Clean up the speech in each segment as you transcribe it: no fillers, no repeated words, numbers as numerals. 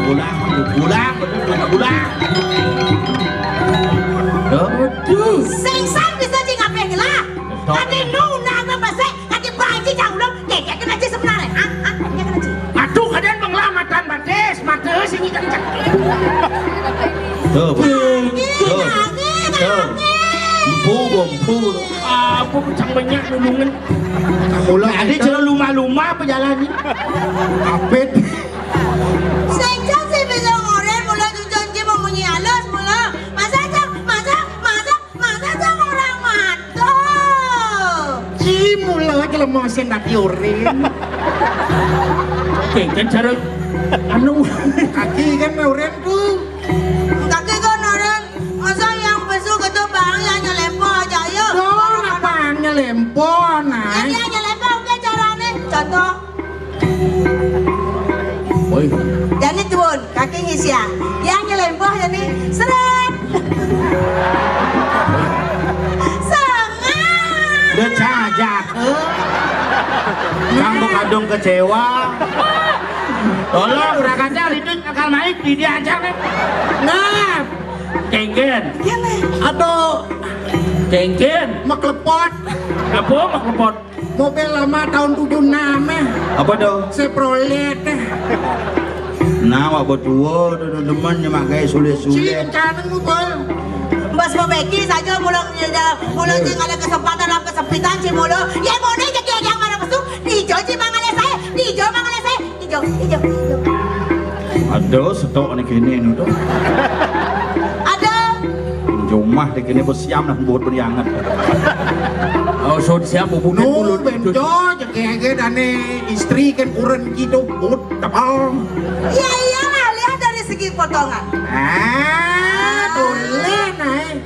Bulang. Aduh. Sengsan bisa sih ngapain lah? Tadi nuna gue masih, tadi banci jangan kayak kena aja sebenarnya. Ya kena aja. Aduh, kalian penglamatan mates ini kan. Tuh. Empu. Apa pecang banyak nulungan. Mulai ada jalan lumah-lumah apa jalannya? Apet. Sengsan sih bisa ngorek mulai janji mau menyialas mulai. Masa orang mata. Mulai kalau mau senati oren. Kan cara anu kaki kan oren tuh. Kaki kan orang masa yang besok itu bangnya nyelempo aja yuk. Apa nyelempo nah? Yang nyelempo oke caranya contoh. Woi. Jadi turun kaki ngisian. Yang nyelempo jadi seret. Sangat. Udah cajak. Kamu kadung kecewa. Tolong rakatnya lidut akal naik di dia aja nih. Nah, kengken. Ya nih. Aduh, kengken. Maklepot. Apa maklepot? Mobil lama tahun 76 Apa dong? Chevrolet. Nah, wak berdua demen nyemak gaya sulit-sulit. Cincang mobil. Bos membeki saja mulut sing ada kesempatan dalam kesempitan si mulut. Ya mau nih jadi yang mana masuk? Hijau si mangale saya. Hijau. Aduh, setok nih kini ini tuh. Ada. Jumah deh kini bersiam lah buat beriangat. Oh, so siap bubunin mulut. Benjo, jake dane istri kan kurang gitu, but tebal. Ya iyalah lihat dari segi potongan. Boleh naik.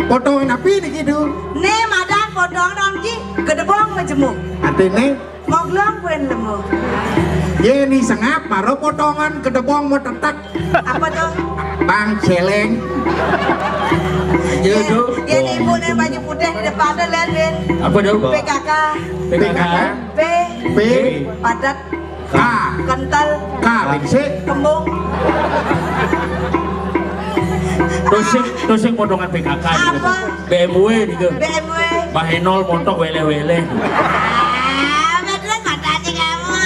Potongan api nih gitu. Nih madan potong romji gedebong majemuk. Artinya Moglong pun lemu. ya nih sengap baru potongan kedebong mau tetek. Apa tuh? Bang celeng. Ya nih ibu nih baju putih di depan tuh lihat Win. Apa dong? PKK. P. Padat. K. Kental. K. Lingsik. Kembung. Tosing potongan PKK. Apa? BMW gitu. BMW. Bahenol montok wele-wele. Betul kata sih kamu.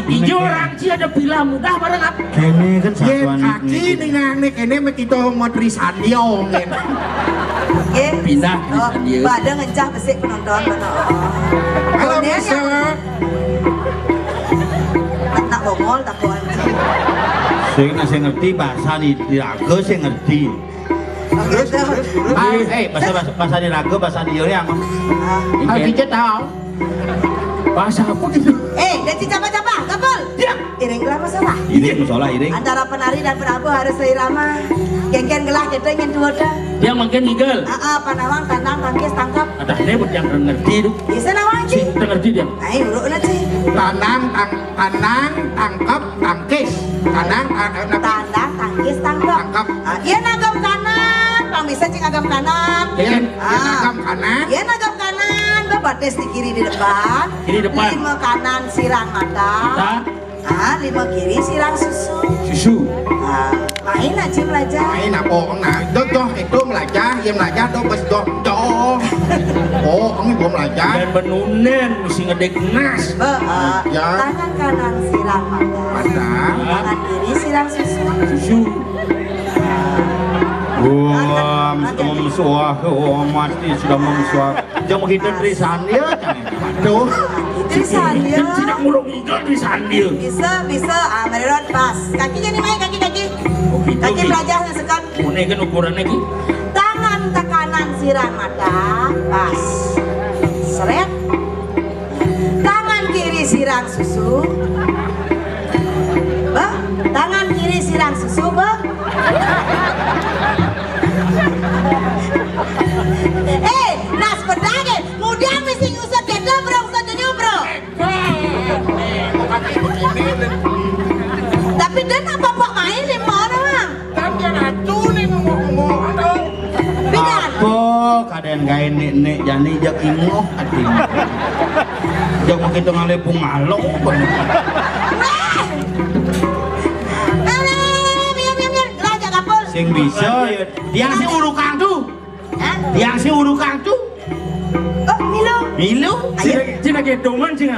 Hijau orang sih ada pila mudah bareng apa? Kini kan satuan kaki nih nangnek ini kita mau trisandiong kan. Pindah. Pada ngecah besik penonton. Kalau bisa. Tak bongol tak kuat. saya ngerti bahasa di raga saya ngerti. Bahasa di raga bahasa di yang Kita tahu. Bahasa apa gitu? Dan si capa-capa, kapal. Iring gelah masalah. Iring. Antara penari dan penabuh harus seirama. Geng-geng gelah kita ingin dua dah. Dia makin ngigel. Panawang, tandang, tangkis, tangkap. Ada nebut yang ngerti itu. Bisa nawang sih. Ngerti dia. Ayo urut nanti. Tandang, tangkap, tangkis. Tandang, tangkis, tangkap. Iya nagam kanan. Bang bisa cing agam kanan. Iya nagam kanan. Iya nagam kanan. Bates di kiri di depan. Kiri depan. 5 kanan sirang mata. 5 kiri sirang susu. Main aja belajar. Main apa? Nah, itu belajar, ya belajar tuh pas doh. Oh, ini belum belajar. Dan benunen mesti ngedek nas. Tangan kanan sirang mata. Tangan kiri sirang susu. Sudah memsuah, mati sudah memsuah. Jangan kita trisandia. Aduh. Trisandia. Tidak mulung hijau trisandia. Bisa. Merirot pas. Kaki jadi main kaki. Kaki belajar sekan. Ini kan ukurannya gitu. Tangan kanan sirang mata. Pas. Seret. Tangan kiri sirang susu. Tangan kiri sirang susu. Nas berdaging, mudah mesti usah kita bro, usah jenyu bro. Tapi dan apa pak main di mana bang? Tapi ratu nih ngomong aduh. Bidan. Apa kadang gaya nek jani jak ingoh hati. Jak makin tengah lepung ngalok. Sing bisa ya tiang sing urukang tuh. Hah? Tiang sing urukang tuh. Oh, Milo. Milu. Cina gedongan cina.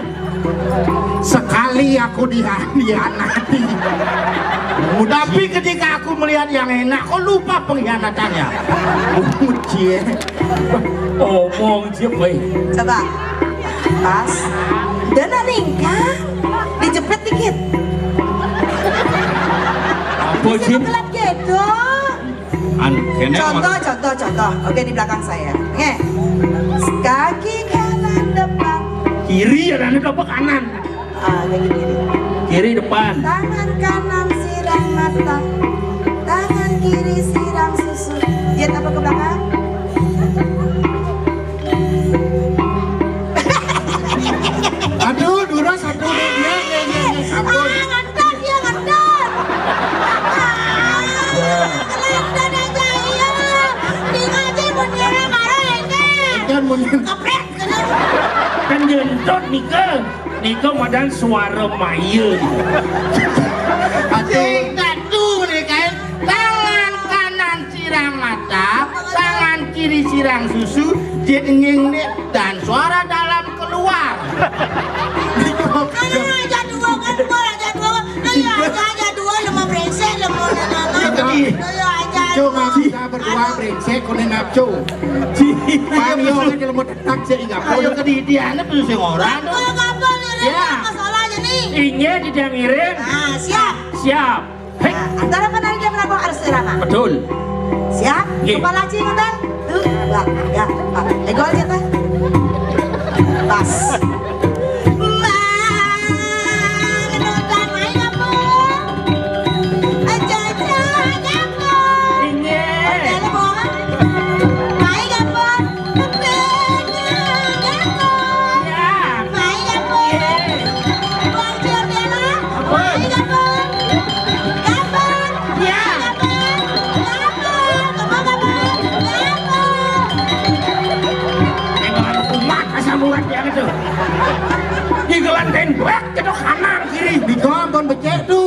Sekali aku dihianati. Tapi ketika aku melihat yang enak, kok lupa pengkhianatannya? Cie. Omong siapa? Coba. Pas. Dan ningkang. Dijepret dikit. Apa Bisa sih? kelap gitu. Contoh. Oke, di belakang saya. Oke. Kaki kanan depan. Kiri ya dan depan kanan. Kaki kiri. Kiri depan. Tangan kanan siram mata. Tangan kiri siram susu. Lihat apa ke belakang? Aduh, Duras, aduh, dia. Ampun. Ngendon dia ngendon. Ngendon aja iya. Di ngaji punya marah ini. Kan mungkin. Keprek. Kan jentot Nika madan suara maya. Sing tuh nih kan, tangan kanan siram mata, tangan kiri siram susu, jenging nih dan suara dalam keluar. Ada aja dua kan, aja dua. Aja dua lemah brengsek lemah aja. Cuma bisa berdua brengsek kau nafsu. Pamio kan kalau mau tak sih enggak. Ayo ke dia tuh sing orang tuh. Kalau kapal nih, masalahnya nih. Inya tidak ngirim. Nah, siap. Siap. Hei. Nah, antara penari dan penari harus irama. Betul. Siap. Ye. Kepala cing kan? Tuh, ya. Egol dia kan? Pas.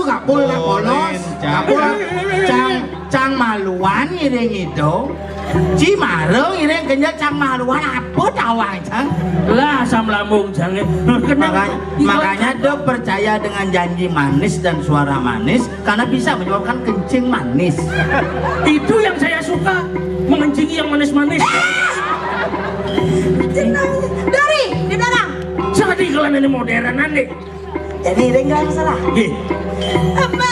Kapul lah polos, kapul cang maluan iring itu, Cimarung iring kenyal cang maluan apa tawang cang? Lah asam lambung jangan. Makanya dok percaya dengan janji manis dan suara manis karena bisa menyebabkan kencing manis. Itu yang saya suka, mengencingi yang manis-manis. Dari di belakang. Jadi kalian ini modernan deh. Jadi iring gak masalah. Apa?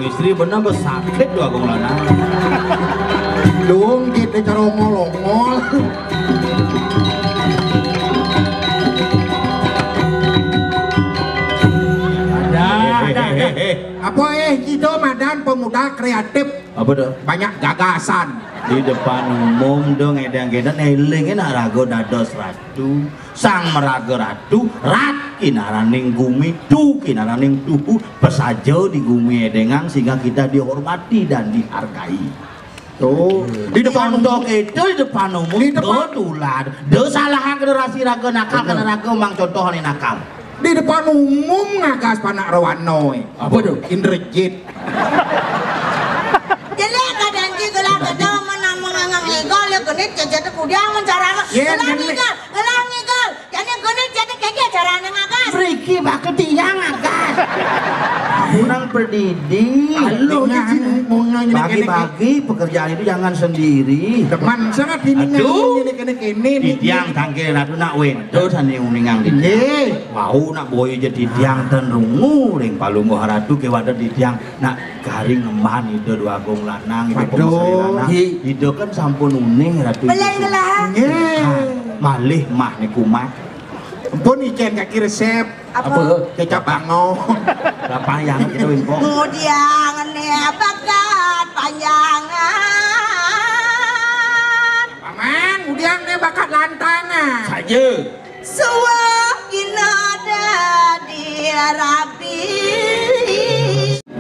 Istri benar besakit dua gong lanang. dong gitu cara ngolong-ngol. Ada. Apa gitu madan pemuda kreatif. Apa dah? Banyak gagasan. Di depan umum dong edang-edang eling enak rago dados ratu sang meraga ratu rat kinaraning gumi tu kinaraning tuhu pesajo di gumi edengang sehingga kita dihormati dan dihargai. Tuh Di depan dok itu di depan umum Di depan- tular do salah generasi raga nakal karena raga mang contoh nih nakal. di depan umum ngagas panak rawano. Apa tuh? Indrajit. Jelek keadaan kita lah kita menang mengangang legal ya genit jadi kudiang mencara Iya, gelang genit. legal jadi genit jadi keke cara nengagas Friki bakal tiang agas. Kurang pendidik. Halo, Bagi-bagi pekerjaan itu jangan sendiri. teman sangat ini ini Didiang tangke ratu nak wedo sani uningang didiang. Wau nak boyo jadi didiang ten rungu ring palunggo haratu ke wadah didiang nak garing ngemban itu dua agung lanang itu pemusri lanang. Itu kan sampun uning ratu. Belai gelah. Malih mah ni kumat. Ampun ikan kaki resep Apa? kecap bango. Berapa yang kita wimpong? Mudiangan bakat panjangan. Paman, udiang nih bakat lantangan. Saja. Suwakin ada di rapi.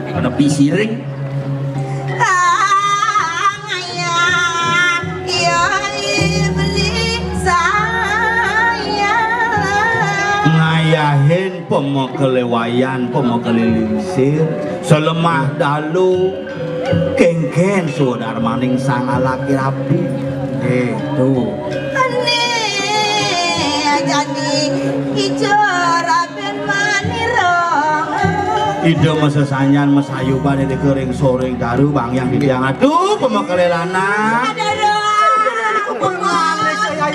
Ada pisiring. Angayang ya beli saya. Ngayahin pemokelewayan pemokelilisir selemah dalu kengken saudara maning sang laki rapi tuh Jadi icara ben manirong. ide mesesanyan mesayuban ini kering soreng daru bang yang didiang aduh pemokelelana Ada doang. Pemang saya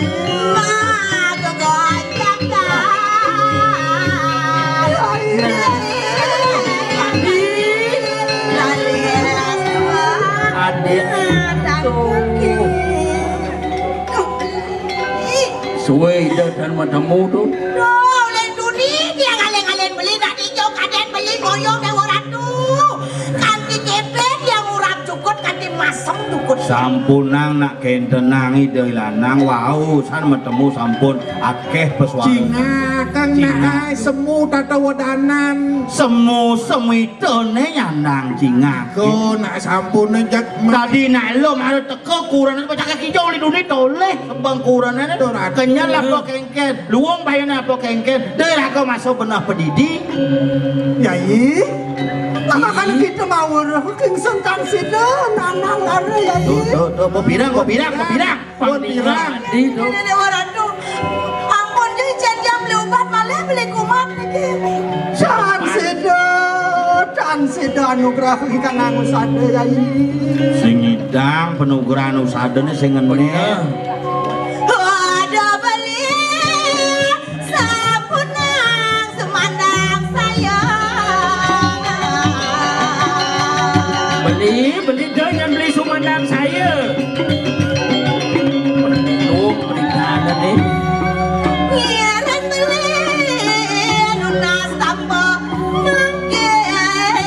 Suwe dan matamu tu. Len duni dia ngalen-ngalen beli nak hijau kaden beli moyong dan waratu. Kanti kepet yang urap cukut kanti masem cukut. sampunang nak kentenang ide lanang wau san metemu sampun akeh pesuara Cina kang naai semu tata wadanan. semu itone nyandang cingak Ko nak sampun nejak tadi nak lo maru teko kurang baca kaki jauh di dunia toleh bang kurang ada kenyal apa kengken luang bayan apa kengken deh aku masuk benar pendidik Yai, kan kita mau king sentan sida nanang ada yai. tuh mau pirang Ini waratu. Ampun jadi jam leubat malah beli kumat lagi. Dan sida anugerah ikan angus ada yai. sing ngidang penugrahan usadane sing ngene Ada beli sapunang semandang sayang. Beli jangan beli sumandang saya. Tuh perikanan ni. Ngiran beli lunas tanpa mangkin.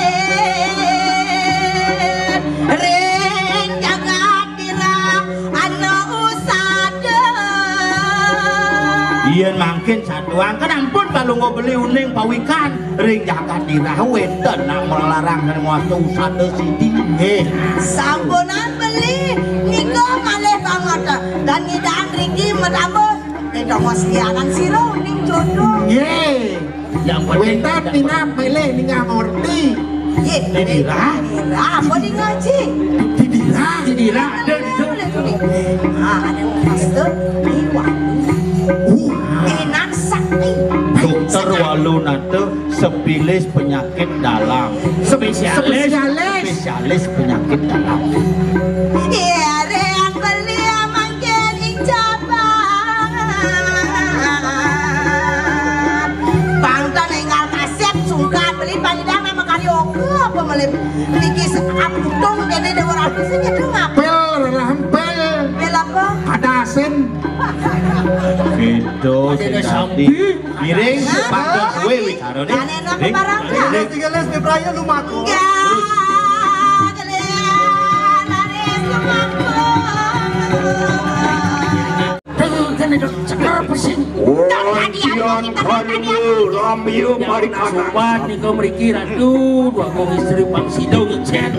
Ring jaga kira anak usada. Yen mangkin saduang kan ampun kalau nggak beli uning pawikan ring jagat dirah weden nak melarang kan waktu usada sidi Sampunan beli niko malih banget dan ngidang riki medamel itu mestiakan siro ning jodoh. Yang penting Wentat ningap mele ningap ngerti. Ye, Didira? apa di ngaji? Didira ada itu. Ada master Iwani. Enak sakti. dokter walu nate sepilis penyakit dalam spesialis penyakit dalam Iya, yang beli mangkin incapan. Bangta nenggal kaset sungkan beli panjang nama karaoke apa melip niki seaputung jadi dewa aku saja dengap. Pel rampel Bel apa? kadasen. gitu Ada sing piring patut kue wicara nih Ane nama barangnya. Tiga les di peraya lumaku. Enggak, kalian laris kemampu. Kan ada cakar pesing. Kian kamu Rambiu mari sobat ni kau merikir aduh dua kong istri pang sidau ngecen.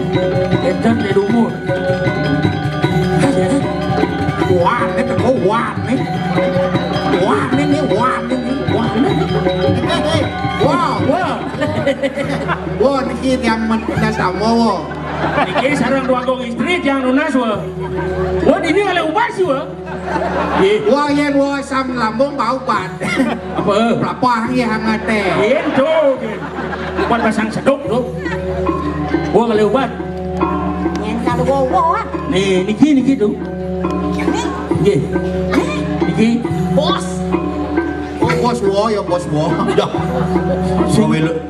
Edan di rumah. Wah, ini teko wah nih. Wah ini wah ini wah ini. Wah, wah. Wah, ini yang mendas sama. Niki sarang dua kong istri yang lunas wa. Wah ini oleh ubah sih wa. Wah, yen wah sam lambung bau ban. Apa? Berapa hari hangat teh? Itu. Buat pasang seduk tu. Wah kali obat. Nyen kalau wowoan. Nih niki tuh. Nggih. Niki Bos. Oh, bos wo ya bos wo. Dah.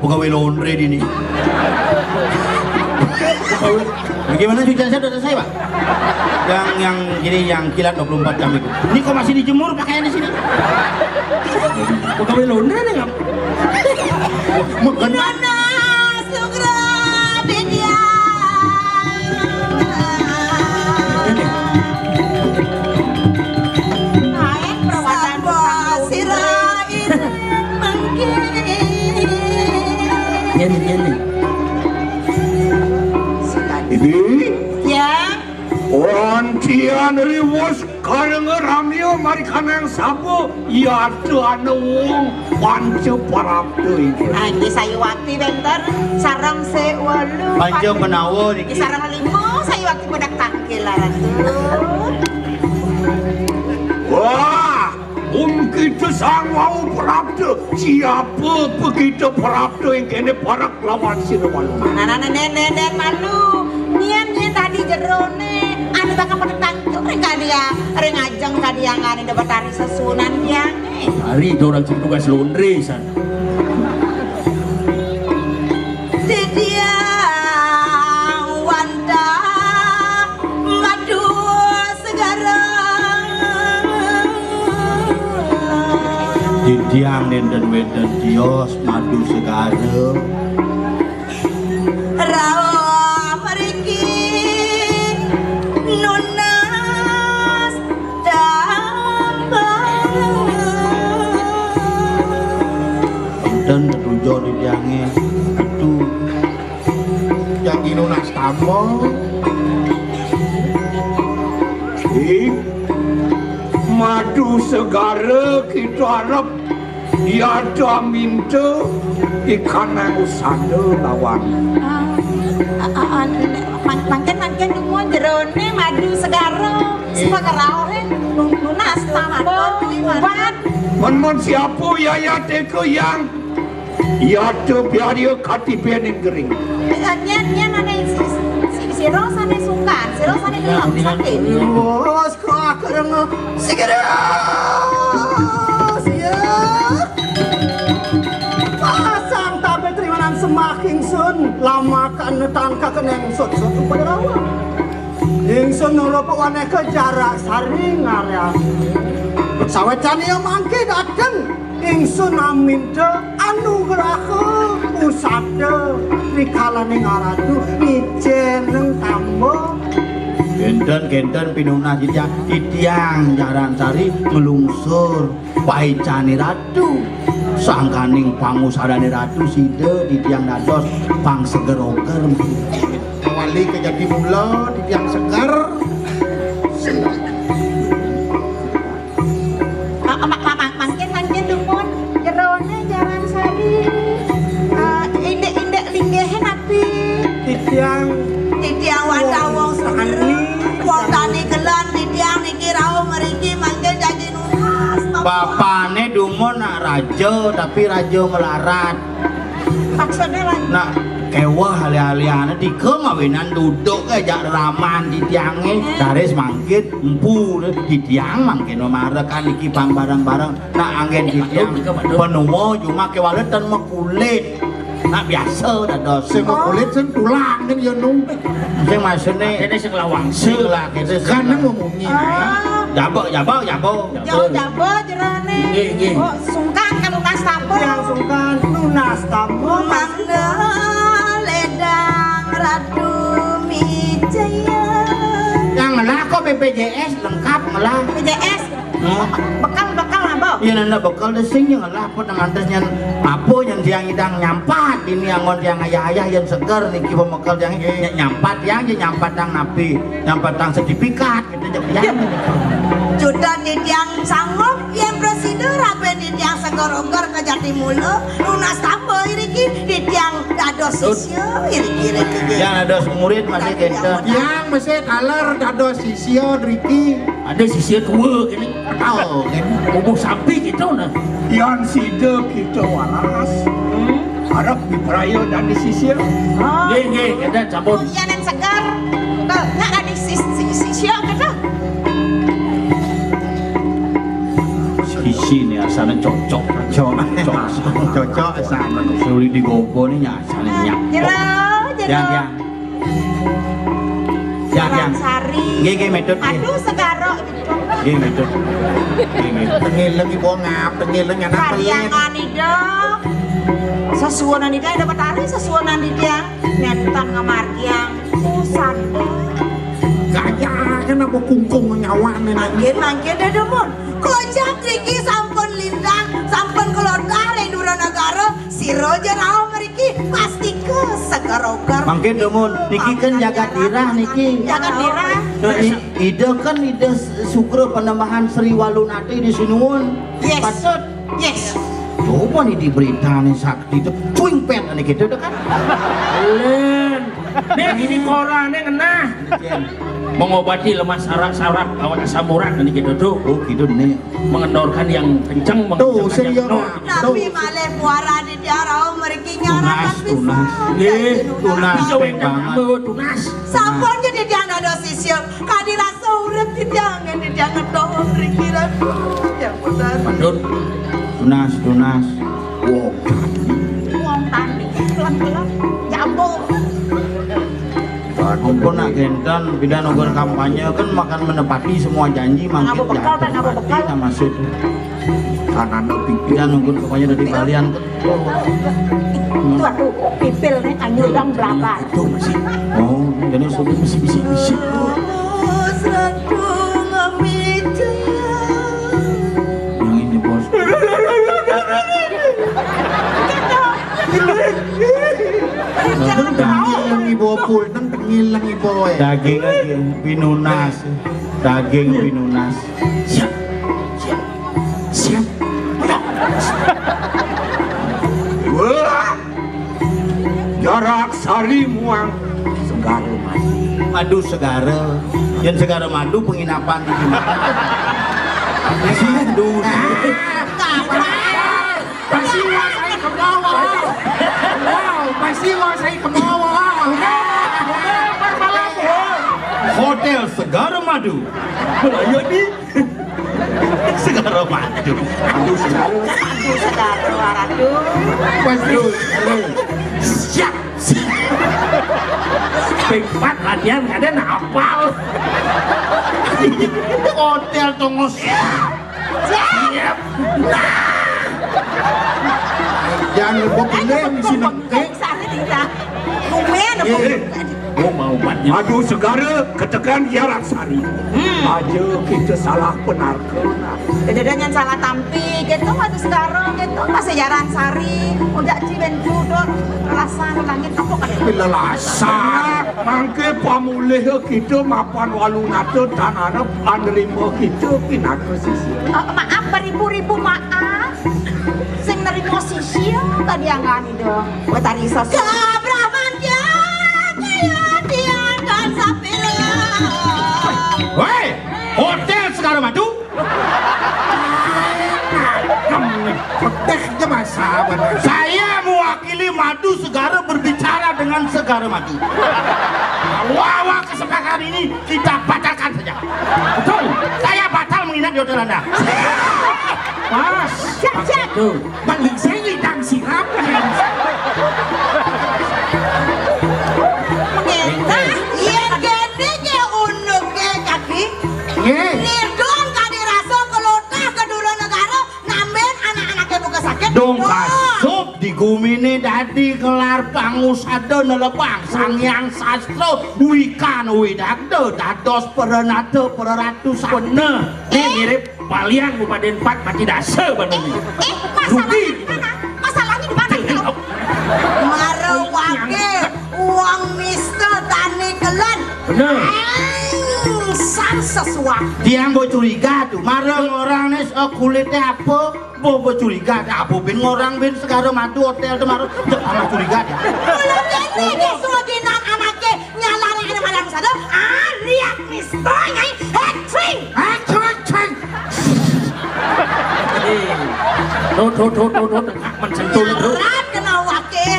Pegawai laundry di ini. Bagaimana cucian saya udah selesai, Pak? Yang gini yang kilat 24 jam itu. Ini kok masih dijemur pakaian di sini? pegawai laundry nih nggak? Nona Sugra Dedia. Naik perwatan sirain mangke. Ini. Ini Ya. Ontian riwos karengeramio mari kanang sapo ya anu wong pancu paraptu iki. Angge sayuwakti benter sareng sewelu. Panjang menawa Di niki. sareng limo sayuwakti bedak tangkil laran. Wah, kita sang wau paraptu. Siapa begitu paraptu yang kene parak lawan Sirawalu. Nah, nenek malu. Nian tadi jerone anu bakal pada tangkil mereka dia rengajeng tadi yang ane dapat tari sesunan yang Hari itu orang tugas laundry san. dia wanda madu segara Didiang nenden weden dios madu segara. rao meriki nunas Dan tujuh didiangnya itu yang inunas tamu. Madu segara kita harap tiada minta ikan yang usada lawan. Mangken semua jerone madu segara semua kerau nunas tamat obat Mon siapa ya teko yang ya tu biar dia kati pening kering. nyan mana si Rosa nih sungkan si Rosa nih gelap sakit Bos kok akhirnya segera siap pasang tapi terimanan semakin sun lama kan tangka keneng sot pada rawa ingsun nulup wane ke jarak saring area sawet cani yang mangke dateng ingsun amin de anugerah usada rikala ning aratu ijen neng tambo genten pinunah didiang jaran sari melungsur paicani ratu sangkaning pangusadane ratu sida didiang dados pang segeroker Awali kejadi mula di tiang segar. mangken dumon jerone jalan sari indek linggehen api Titiang wanda wong sani wong tani kelan titiang niki rao meriki mangken jadi nunas bapane dumon nak raja tapi raja melarat maksudnya lah nak kewah hali-haliane dike mawinan duduk aja raman didiange daris mangkit empu didiang mangkin marekan iki bang barang-barang nak angin didiang penuwo cuma kewaletan mah kulit nak biasa dados Sing kulit sing tulang kan ya nung. sing masene Kene sing lawang. sing lah kene Kan nang ngomongnya. jabo jauh jabo jerone Nggih. oh sungkan kan nunas tapo yang sungkan lunas tambo mangga ledang ratu mijaya yang ngelah kok BPJS lengkap ngelah PJS bekal apa ya nanda bekal desing yang ngelah pun ngantes nyan apa yang siang idang nyampat ini angon yang ayah-ayah yang seger niki pemekal yang nyampat yang nyampat tang napi nyampat tang sertifikat gitu yang Judan di tiang sanggup yang prosedur apa di tiang segor-ogor ke Jatimula lunas tambo iriki di tiang dados sisyo iriki yang ada murid masih kenta Yang mesti kaler dados sisio Riki. Ada sisi tua ini. Tahu kan. Bubuk sapi gitu nah. Yang sida kita waras. harap diperaya dan disisir. Oh. Nggih, kita cabut. Iya dan segar. Tuh, nggak di sisi kita. Sisi nih asalnya cocok. Cocok sama. Suli digopo nih asalnya nyak. Yang. Sari. Nggih metode. Aduh segaro. Nggih metode. Tengileng ibu ngap, tengileng anak pelit. Pariangan itu. Sesuonan itu dapat hari sesuonan itu nentang ngamargiang usan. Gaya kan aku kungkung nyawa nih. Mangkin dah demun. Kocak Riki sampun lintang, sampun kelontar yang Duranagara. Si Roger Rao meriki pasti ke segar-ogar. Mangkin demun, niki kan jagat dirah niki. Jagat dirah. Ide kan ide sukro penambahan Sri Walunati di Sinuwun. Yes. Patut. Yes. Coba nih di berita nih sakti itu cuing pet nih gitu kan. Len. Nih ini koran nih kena. Mengobati lemah saraf awak asam urat nih gitu tuh. Oh gitu nih. Mengendorkan yang kencang, Tuh, mengencangkan yang serius. Tapi malah puara di Jarau meriki nyarakan Tunas. Tunas. Bisa wengkan kamu tunas. Sampun jadi dia ada sisio. Kadi rasa urip di jangan di jangan doang Riki rasa. Ya benar. Padut. Tunas. Wow. Uang tani pelan-pelan jambul. Mumpun nak gentan bidan ukur kampanye kan makan menepati semua janji mangkit Ngabu bekal, kan, ngabu bekal. sama masuk Kanan pipi. bidan ukur kampanye dari kalian kan Itu aku pipil nih anyudang berapa? Itu masih. oh jadi sudah bisi yang ini bos Tengileng ibu pul, tengileng ibu. daging lagi pinunas daging pinunas Siap. Wah, jarak sari muang segar madu. madu segara yang segara madu penginapan di mana madu Pasiwa saya ke bawah. Wow, pasiwa saya ke bawah. hotel segara madu ayo nih segara madu Aduh sedar aduh. Pasti. Siap. Pempat latihan kadang apal. hotel tongos Siap. Jangan lupa pilih di sini. Sari tidak. Lumen apa? Gua mau obatnya. Madu segara ketekan jarak sari. Aja kita salah penarkona. Kedadangan salah tampi, gitu madu sekarang, gitu masih jaran sari, udah ciben judor, relasan langit apa kan? Lasar mangke pamulih kita mapan walunata dan anak panerima kita pinaka sisi. Maaf beribu-ribu maaf, sing nerimo sisi tadi anggan itu, betari sos. Kabraman dia, kayak dia kan sapira. woi hotel segara madu Petek aja masa benar. saya mewakili madu segara berbicara dengan segara madu wawa kesepakatan ini kita batalkan saja betul saya batal menginap di hotel anda Pas. Cek. Tuh. Balik saya ngidang sirap. Mengeta, iya gede ke unduk ke kaki. Nirdon kadi rasa kelotah ke Duranagara, namben anak-anaknya buka sakit. dong kasup di gumine dadi kelar pangusada nelepang sangyang sastra wikan widakda dados perenata pereratu Bener. Ini mirip palian Bupaten 4 mati dasa bener nih. Masalahnya di mana? Masalahnya di mana? Marawake uang Mister Tani Kelan. Bener. Sang sesuatu. dia mau curiga tuh marang orang nih kulitnya apa mau curiga apa bin orang bin sekarang madu hotel tuh marang sama curiga dia Belum jadi ke suaginan anaknya nyalarin ini malam sadar. Riak Mister nyai hat-trick. Tuh. Man sentul tuh. Berat kena wakil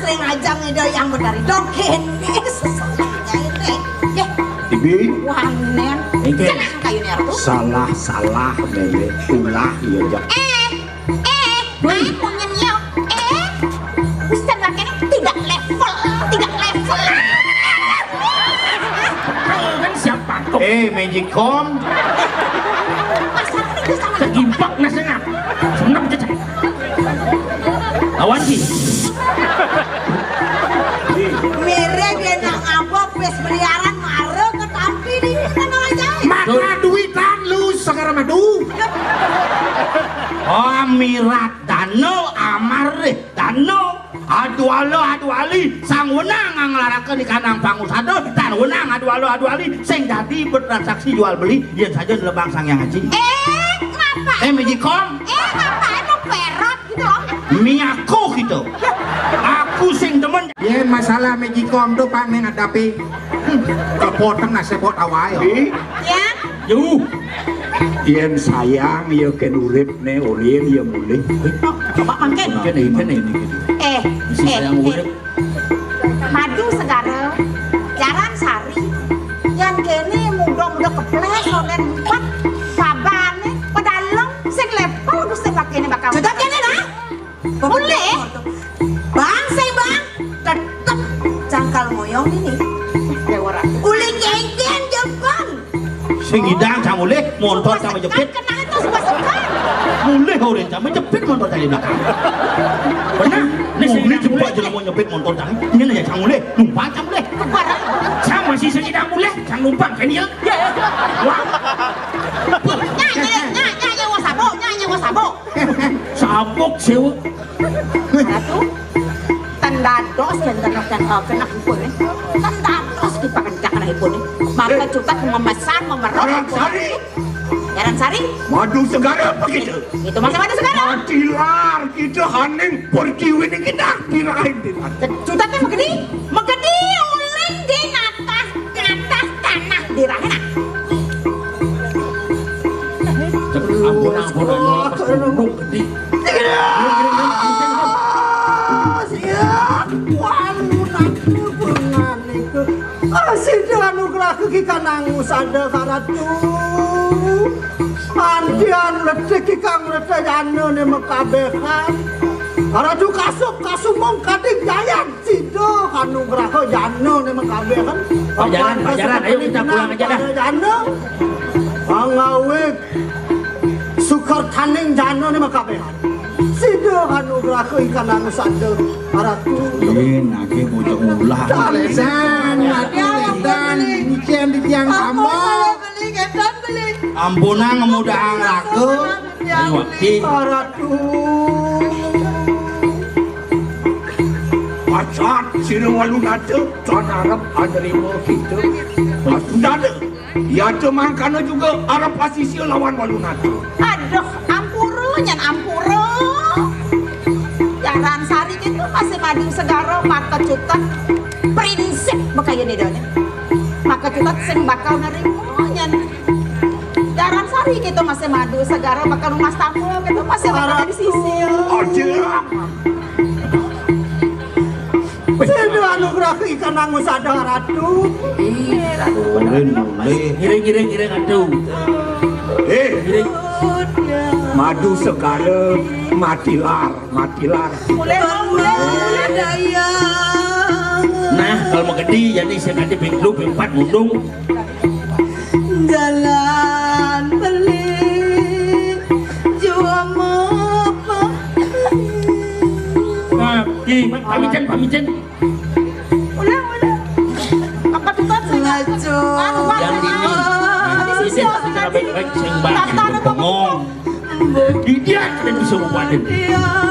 sering ngajak ide yang berdari dogen sesuatunya ini ya Bibi wanen jangan kayunya ratu salah nenek ulah ya jak aku nyenyok Ustaz Bakeni tidak level kan siapa kok Magicom masalah itu sama kegimpak nasanya senang cecek lawan sih mirip dia nang abok wis beliaran mare ketampi di tanah aja Maka duitan lu sekarang madu. Oh mirat dano amareh dano adu ali sang wenang nglarakeun ikanang pangusado tan wenang adu ali sing dadi bertransaksi jual beli yen saja lebang sang yang haji ngapa Magicom ngapain mau perot gitu loh miaku gitu aku sing demen Yen masalah Magicom tuh Pak menghadapi kepoteng nasebot awal. ya yen sayang ya ken urip ne ulin ya mulih coba mangken kene sayang urip madu segara jaran sari yang kene muda keples onen 4 sabane pedalong sing level Gusti Bakeni bakal sudah kene nah boleh bang tetep jangkal moyong ini dewa ratu uling genggen Jepang sing hidang sang mulih motor sama jepit kena itu suka-suka mulih oren sama jepit motor tadi belakang benar nih sing mulih jepit aja mau nyepit motor tadi ini aja sang mulih numpang sang mulih sama si sedang mulai sang numpang kan ya nyanyi wasabo sabuk sewa ratu tendados dan kena hipun tendados dipakencak kena hipun maka juga memesan memerok jaran sari madu segara begitu itu masa madu sekarang matilar kita haning perciwin kita kirain Cutatnya megedi uling di atas tanah di rahena ampun pas tunduk gede Sidang nugrah kekikanang usada karatu andian ledek kikang ledek jano ne mekabehan karatu kasumong kading jayan sido kanugrah ke jano ne mekabehan pajaran ayo kita pulang aja dah jano pangawik sukar taning jano ne mekabehan sido kanugrah ke ikanang usada karatu nake bocah ulah Lesan, mati lesan, nyicen di tiang tambah. beli ampunang ngemudang laku wakti karatu pacat sini walu nade tan Arab anerimo kita nade ya cuman karena juga Arab pasisi lawan walu nade aduh ampuru jaran sari itu masih madu segaro maka cutat prinsip bakayan idonya maka cutat sing bakal nerimo nyan jaran sari gitu masih madu segaro bakal rumah tamu gitu masih bakal di sisi aja sido anugrah ke ikanang usada karatu oren mulih giring aduh giring madu segala matilar mulai daya nah kalau mau gede jadi saya ganti pinglu pingpat mundung jalan beli jual apa pamicen udah apa tuh sengaja yang ini secara baik-baik seimbang bengong didian dan bisa membuatnya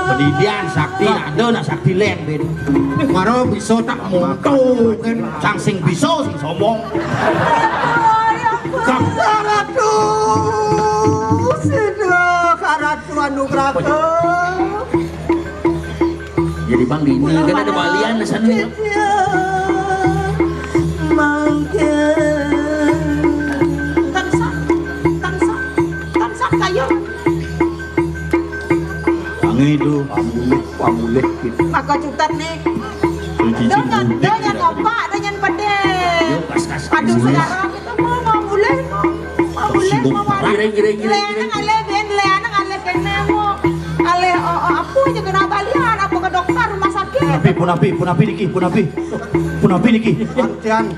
pendidian sakti ada nak sakti lain beda Maro bisa tak monto kan. sang sing bisa sing sombong karatu sido karatu anugrah ke jadi bang ini kan ada balian di sana tansah kayu tangi itu pamulih gitu maka cutat nih Donyan opak, donyan pede. Aduh segara kita mau boleh mau wari. Leanang ale ben, leanang ale kene mo. Ale apa aja kena balian, apa ke dokter rumah sakit. Punapi niki. Antian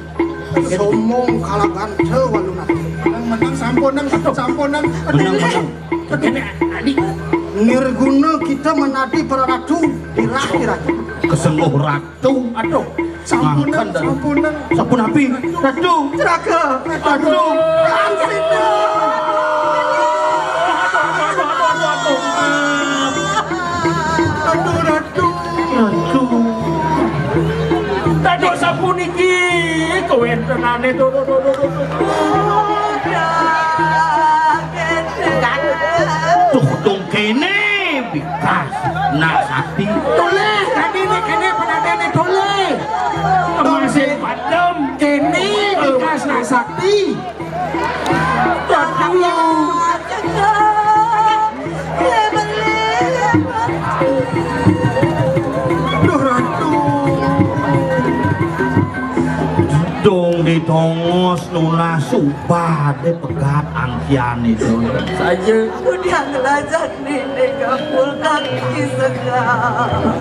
somong kalagan walunat. Menang samponan. Menang. Kene adik. Nirguna kita menadi para ratu kira-kira Kesenguh ratu. Aduh. Sampunan. Sampun api. Ratu. Ceraka Ratu. Aduh sampun iki. Kewentenane do. Tuh dong kene bikas nak sakti. Toleh, tadi nih kene penadane toleh. Masih padam. Kene bekas nak sakti. Duh ratu Dong ditongos nuna subade pegat angkian itu. Saja. Udah ngelajak nih, kapul kaki segar.